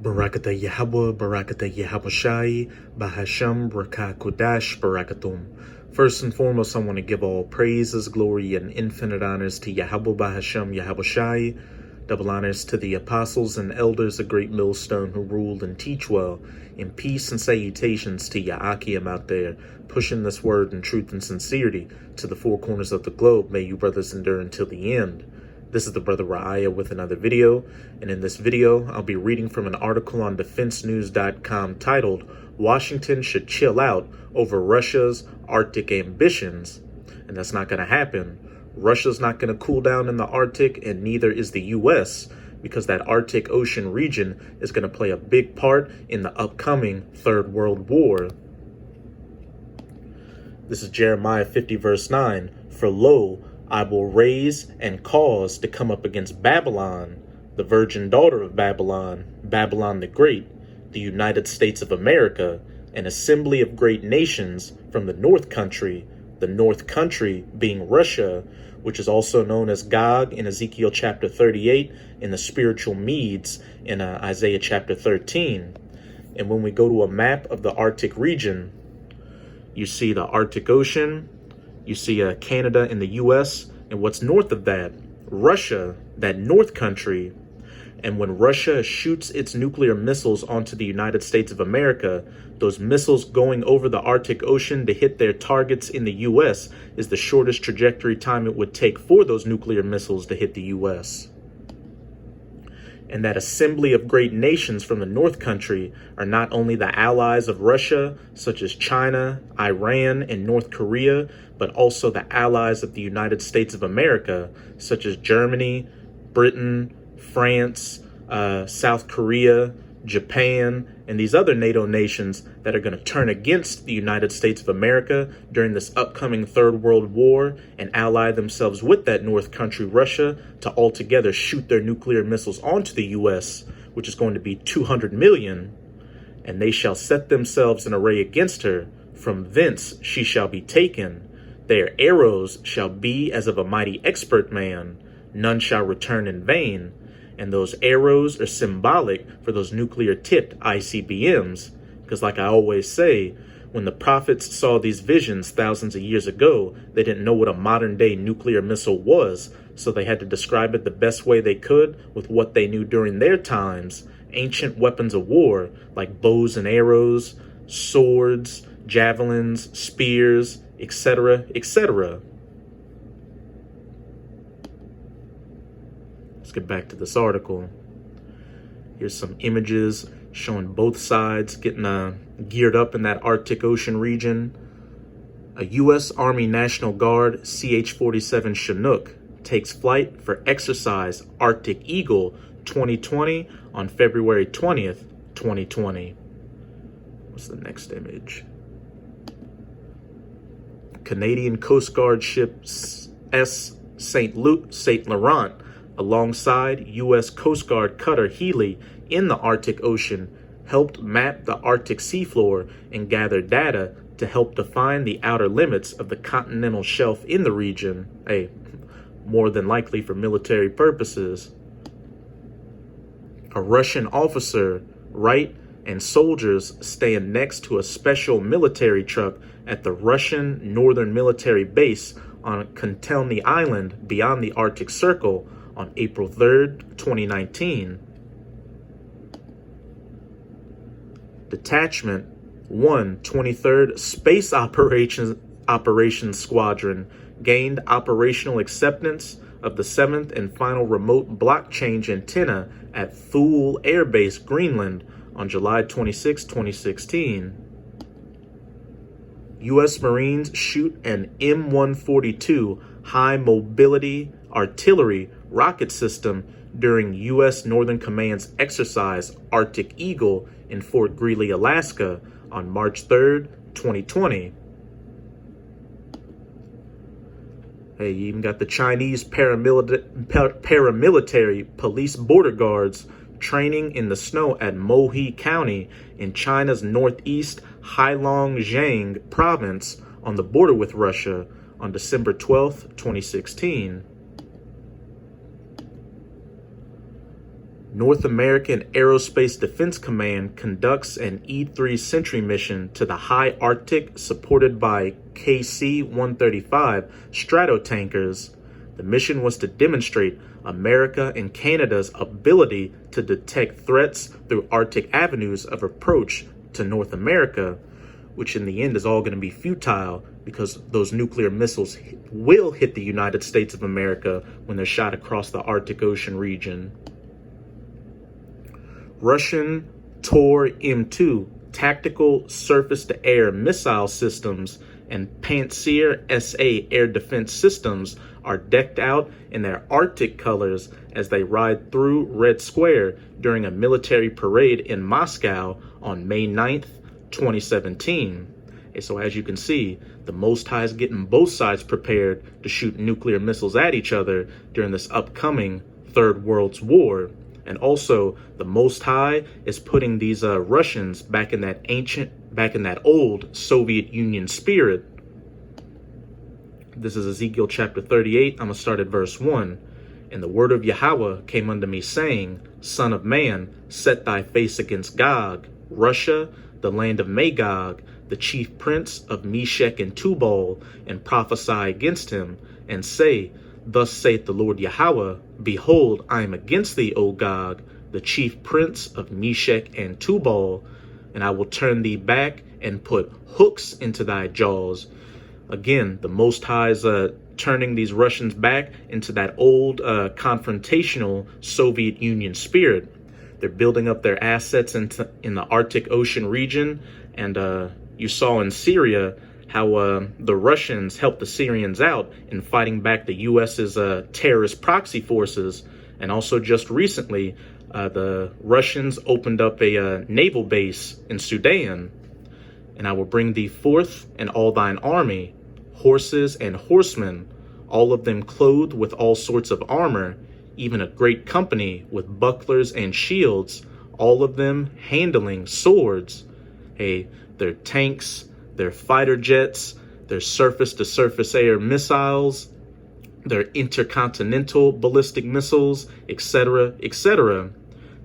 Barakata Yahweh, Barakata Yahawashi, Bahasham, Braka Kodash, Barakatum. First and foremost, I want to give all praises, glory, and infinite honors to Yahweh, Bahasham, Yahawashi. Double honors to the apostles and elders, a great millstone who ruled and teach well. In peace and salutations to Ya'akim out there, pushing this word in truth and sincerity to the four corners of the globe. May you brothers endure until the end. This is the Brother Ra'aya with another video, and in this video, I'll be reading from an article on defensenews.com titled, Washington Should Chill Out Over Russia's Arctic Ambitions. And that's not going to happen. Russia's not going to cool down in the Arctic, and neither is the U.S., because that Arctic Ocean region is going to play a big part in the upcoming Third World War. This is Jeremiah 50 verse 9. For lo, I will raise and cause to come up against Babylon, the virgin daughter of Babylon, Babylon the Great, the United States of America, an assembly of great nations from the north country being Russia, which is also known as Gog in Ezekiel Chapter 38, and the spiritual Medes in Isaiah Chapter 13. And when we go to a map of the Arctic region, you see the Arctic Ocean, you see Canada and the U.S., and what's north of that? Russia, that north country. And when Russia shoots its nuclear missiles onto the United States of America, those missiles going over the Arctic Ocean to hit their targets in the U.S. is the shortest trajectory time it would take for those nuclear missiles to hit the U.S. And that assembly of great nations from the north country are not only the allies of Russia, such as China, Iran, and North Korea, but also the allies of the United States of America, such as Germany, Britain, France, South Korea, Japan, and these other NATO nations that are going to turn against the United States of America during this upcoming Third World War and ally themselves with that north country, Russia, to altogether shoot their nuclear missiles onto the U.S., which is going to be 200 million, and they shall set themselves in array against her. From thence she shall be taken. Their arrows shall be as of a mighty expert man. None shall return in vain. And those arrows are symbolic for those nuclear-tipped ICBMs. Because like I always say, when the prophets saw these visions thousands of years ago, they didn't know what a modern-day nuclear missile was, so they had to describe it the best way they could with what they knew during their times. Ancient weapons of war, like bows and arrows, swords, javelins, spears, etc., etc. Let's get back to this article. Here's some images showing both sides getting geared up in that Arctic Ocean region. A U.S. Army National Guard CH-47 Chinook takes flight for exercise Arctic Eagle 2020 on February 20th, 2020. What's the next image? Canadian Coast Guard ship S. St. Laurent alongside U.S. Coast Guard cutter Healy in the Arctic Ocean helped map the Arctic seafloor and gather data to help define the outer limits of the continental shelf in the region, more than likely for military purposes. A Russian officer, Wright, and soldiers stand next to a special military truck at the Russian Northern Military Base on Kotelny Island beyond the Arctic Circle on April 3rd, 2019. Detachment 1, 23rd Space Operations Squadron gained operational acceptance of the 7th and final remote block change antenna at Thule Air Base, Greenland on July 26, 2016. U.S. Marines shoot an M142 high mobility artillery rocket system during U.S. Northern Command's exercise Arctic Eagle in Fort Greely, Alaska on March 3rd, 2020. Hey, you even got the Chinese paramilitary police border guards training in the snow at Mohe County in China's northeast Heilongjiang province on the border with Russia on December 12, 2016. North American Aerospace Defense Command conducts an E-3 Sentry mission to the high Arctic supported by KC-135 Stratotankers. The mission was to demonstrate America and Canada's ability to detect threats through Arctic avenues of approach to North America, which in the end is all going to be futile because those nuclear missiles will hit the United States of America when they're shot across the Arctic Ocean region. Russian Tor M2 tactical surface-to-air missile systems and Pantsir SA air defense systems are decked out in their Arctic colors as they ride through Red Square during a military parade in Moscow on May 9th, 2017. And so as you can see, the Most High is getting both sides prepared to shoot nuclear missiles at each other during this upcoming Third World War. And also, the Most High is putting these Russians back in that old Soviet Union spirit. This is Ezekiel Chapter 38. I'm going to start at verse 1. And the word of Yahweh came unto me, saying, Son of man, set thy face against Gog, Russia, the land of Magog, the chief prince of Meshech and Tubal, and prophesy against him, and say, Thus saith the Lord Yahweh, Behold, I am against thee, O Gog, the chief prince of Meshech and Tubal, and I will turn thee back and put hooks into thy jaws. Again, the Most High is turning these Russians back into that old confrontational Soviet Union spirit. They're building up their assets in the Arctic Ocean region, and you saw in Syria how the Russians helped the Syrians out in fighting back the U.S.'s terrorist proxy forces. And also just recently, the Russians opened up a naval base in Sudan. And I will bring thee forth and all thine army, horses and horsemen, all of them clothed with all sorts of armor, even a great company with bucklers and shields, all of them handling swords. Hey, their tanks, their fighter jets, their surface-to-surface air missiles, their intercontinental ballistic missiles, etc., etc.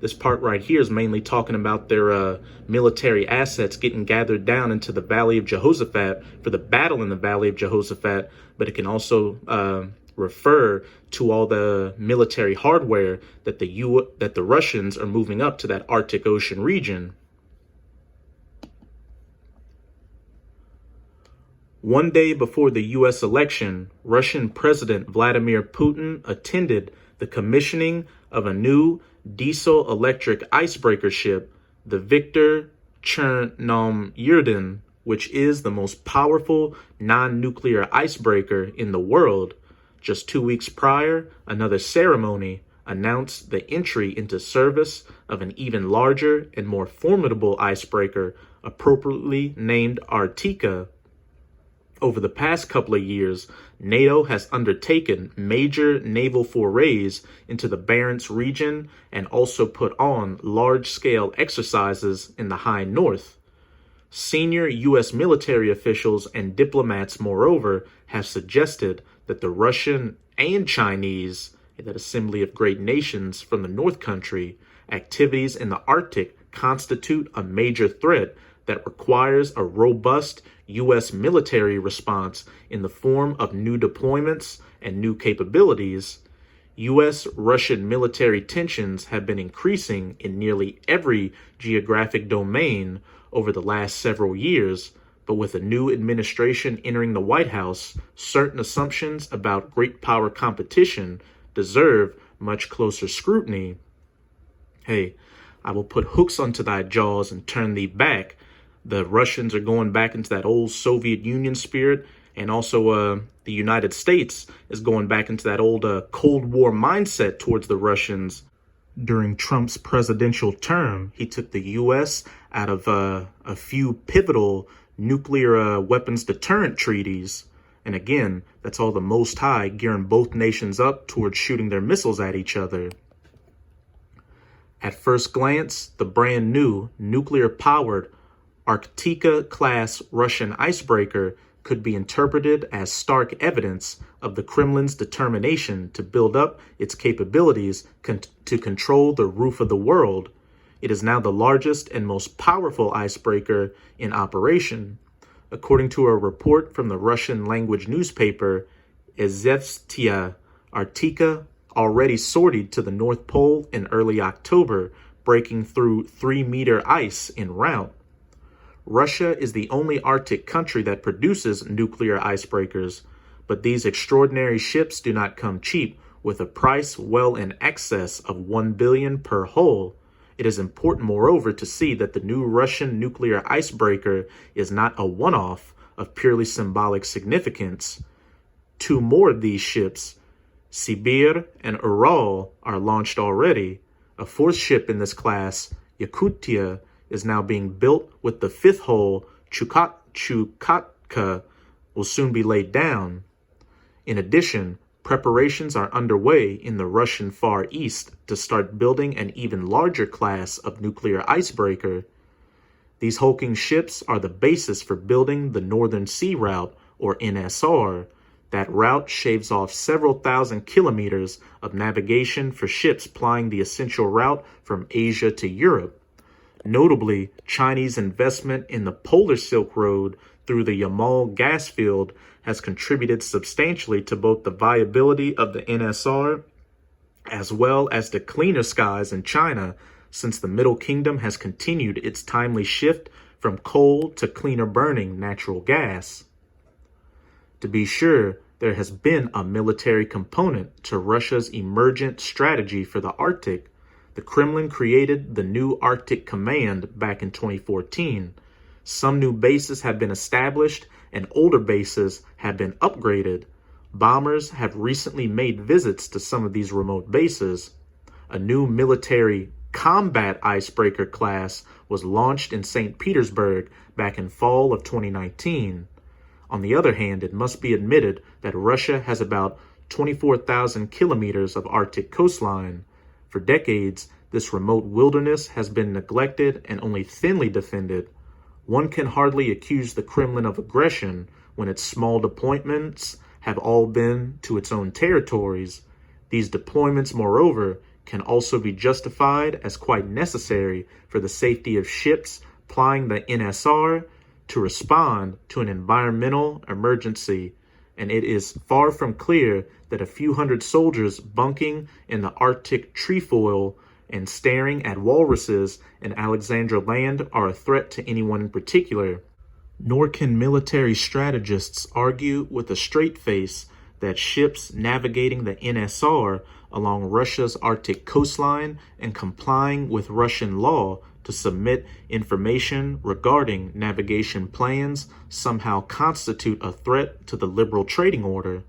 This part right here is mainly talking about their military assets getting gathered down into the Valley of Jehoshaphat for the battle in the Valley of Jehoshaphat, but it can also refer to all the military hardware that the Russians are moving up to that Arctic Ocean region. One day before the U.S. election, Russian President Vladimir Putin attended the commissioning of a new diesel-electric icebreaker ship, the Viktor Chernomyrdin, which is the most powerful non-nuclear icebreaker in the world. Just 2 weeks prior, another ceremony announced the entry into service of an even larger and more formidable icebreaker, appropriately named Arctica. Over the past couple of years, NATO has undertaken major naval forays into the Barents region and also put on large-scale exercises in the high north. Senior U.S. military officials and diplomats, moreover, have suggested that the Russian and Chinese, that assembly of great nations from the North Country, activities in the Arctic constitute a major threat that requires a robust U.S. military response in the form of new deployments and new capabilities. U.S.-Russian military tensions have been increasing in nearly every geographic domain over the last several years, but with a new administration entering the White House, certain assumptions about great power competition deserve much closer scrutiny. Hey, I will put hooks onto thy jaws and turn thee back. The Russians are going back into that old Soviet Union spirit, and also the United States is going back into that old Cold War mindset towards the Russians. During Trump's presidential term, he took the U.S. out of a few pivotal nuclear weapons deterrent treaties. And again, that's all the Most High gearing both nations up towards shooting their missiles at each other. At first glance, the brand new nuclear-powered Arctica-class Russian icebreaker could be interpreted as stark evidence of the Kremlin's determination to build up its capabilities to control the roof of the world. It is now the largest and most powerful icebreaker in operation. According to a report from the Russian-language newspaper Izvestia, Arctica already sortied to the North Pole in early October, breaking through 3-meter ice en route. Russia is the only Arctic country that produces nuclear icebreakers, but these extraordinary ships do not come cheap, with a price well in excess of $1 billion per hull. It is important, moreover, to see that the new Russian nuclear icebreaker is not a one-off of purely symbolic significance. 2 more of these ships, Sibir and Ural, are launched already. A 4th ship in this class, Yakutia, is now being built, with the 5th hull, Chukotka, will soon be laid down. In addition, preparations are underway in the Russian Far East to start building an even larger class of nuclear icebreaker. These hulking ships are the basis for building the Northern Sea Route, or NSR. That route shaves off several thousand kilometers of navigation for ships plying the essential route from Asia to Europe. Notably, Chinese investment in the Polar Silk Road through the Yamal gas field has contributed substantially to both the viability of the NSR as well as the cleaner skies in China, since the Middle Kingdom has continued its timely shift from coal to cleaner burning natural gas. To be sure, there has been a military component to Russia's emergent strategy for the Arctic. The Kremlin created the new Arctic Command back in 2014. Some new bases have been established and older bases have been upgraded. Bombers have recently made visits to some of these remote bases. A new military combat icebreaker class was launched in St. Petersburg back in fall of 2019. On the other hand, it must be admitted that Russia has about 24,000 kilometers of Arctic coastline. For decades, this remote wilderness has been neglected and only thinly defended. One can hardly accuse the Kremlin of aggression when its small deployments have all been to its own territories. These deployments, moreover, can also be justified as quite necessary for the safety of ships plying the NSR to respond to an environmental emergency, and it is far from clear that a few hundred soldiers bunking in the Arctic trefoil and staring at walruses in Alexandria Land are a threat to anyone in particular. Nor can military strategists argue with a straight face that ships navigating the NSR along Russia's Arctic coastline and complying with Russian law to submit information regarding navigation plans somehow constitute a threat to the liberal trading order.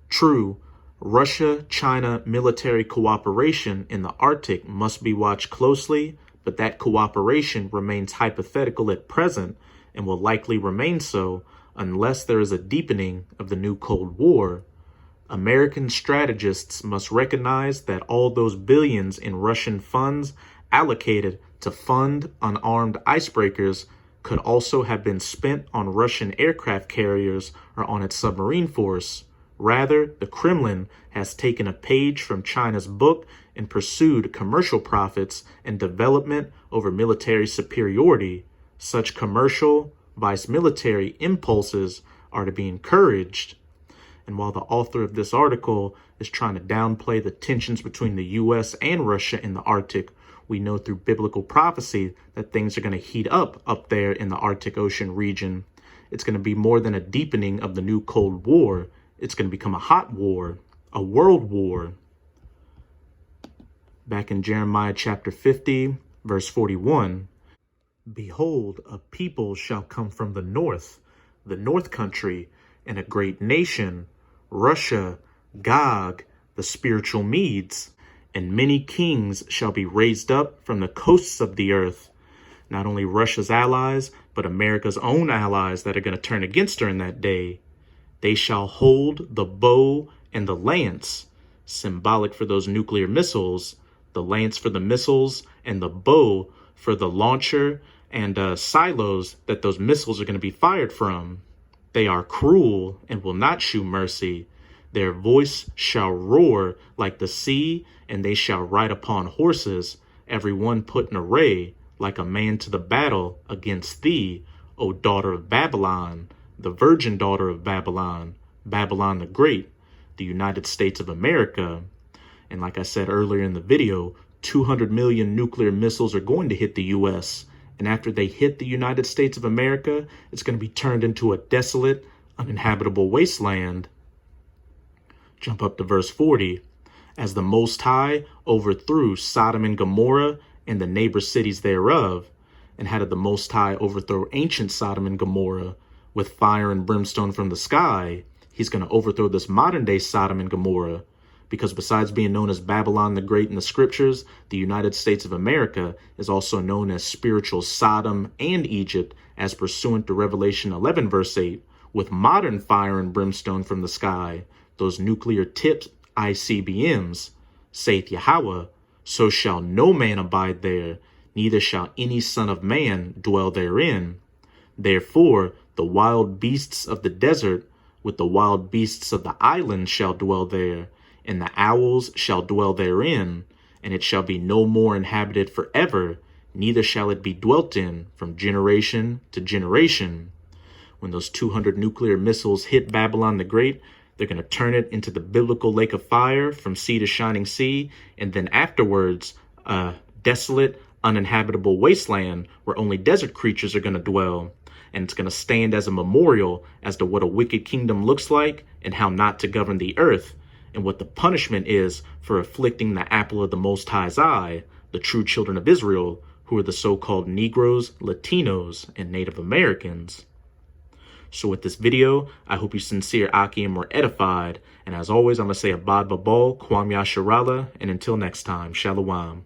True, Russia-China military cooperation in the Arctic must be watched closely, but that cooperation remains hypothetical at present and will likely remain so unless there is a deepening of the new Cold War. American strategists must recognize that all those billions in Russian funds allocated to fund unarmed icebreakers could also have been spent on Russian aircraft carriers or on its submarine force. Rather, the Kremlin has taken a page from China's book and pursued commercial profits and development over military superiority. Such commercial, vice military impulses are to be encouraged. And while the author of this article is trying to downplay the tensions between the U.S. and Russia in the Arctic, we know through biblical prophecy that things are going to heat up there in the Arctic Ocean region. It's going to be more than a deepening of the new Cold War. It's going to become a hot war, a world war. Back in Jeremiah chapter 50, verse 41, "Behold, a people shall come from the north country, and a great nation, Russia, Gog, the spiritual Medes, and many kings shall be raised up from the coasts of the earth." Not only Russia's allies, but America's own allies that are going to turn against her in that day. "They shall hold the bow and the lance," symbolic for those nuclear missiles, the lance for the missiles and the bow for the launcher and silos that those missiles are going to be fired from. They are cruel and will not shew mercy. Their voice shall roar like the sea, and they shall ride upon horses, every one put in array, like a man to the battle against thee, O daughter of Babylon, the virgin daughter of Babylon, Babylon the Great, the United States of America. And like I said earlier in the video, 200 million nuclear missiles are going to hit the U.S., and after they hit the United States of America, it's going to be turned into a desolate, uninhabitable wasteland. Jump up to verse 40. As the Most High overthrew Sodom and Gomorrah and the neighbor cities thereof, and how did the Most High overthrow ancient Sodom and Gomorrah with fire and brimstone from the sky? He's going to overthrow this modern day Sodom and Gomorrah, because besides being known as Babylon the Great in the scriptures, the United States of America is also known as spiritual Sodom and Egypt, as pursuant to Revelation 11 verse 8, with modern fire and brimstone from the sky, those nuclear tipped ICBMs, saith Yahweh, so shall no man abide there, neither shall any son of man dwell therein. Therefore the wild beasts of the desert with the wild beasts of the island shall dwell there, and the owls shall dwell therein, and it shall be no more inhabited forever, neither shall it be dwelt in from generation to generation. When those 200 nuclear missiles hit Babylon the Great, they're going to turn it into the biblical lake of fire from sea to shining sea, and then afterwards, a desolate, uninhabitable wasteland where only desert creatures are going to dwell. And it's going to stand as a memorial as to what a wicked kingdom looks like and how not to govern the earth, and what the punishment is for afflicting the apple of the Most High's eye, the true children of Israel, who are the so-called Negroes, Latinos, and Native Americans. So with this video, I hope you sincere Akim were edified, and as always, I'm going to say Abad Babal, Kwam Yasharala, and until next time, Shalom.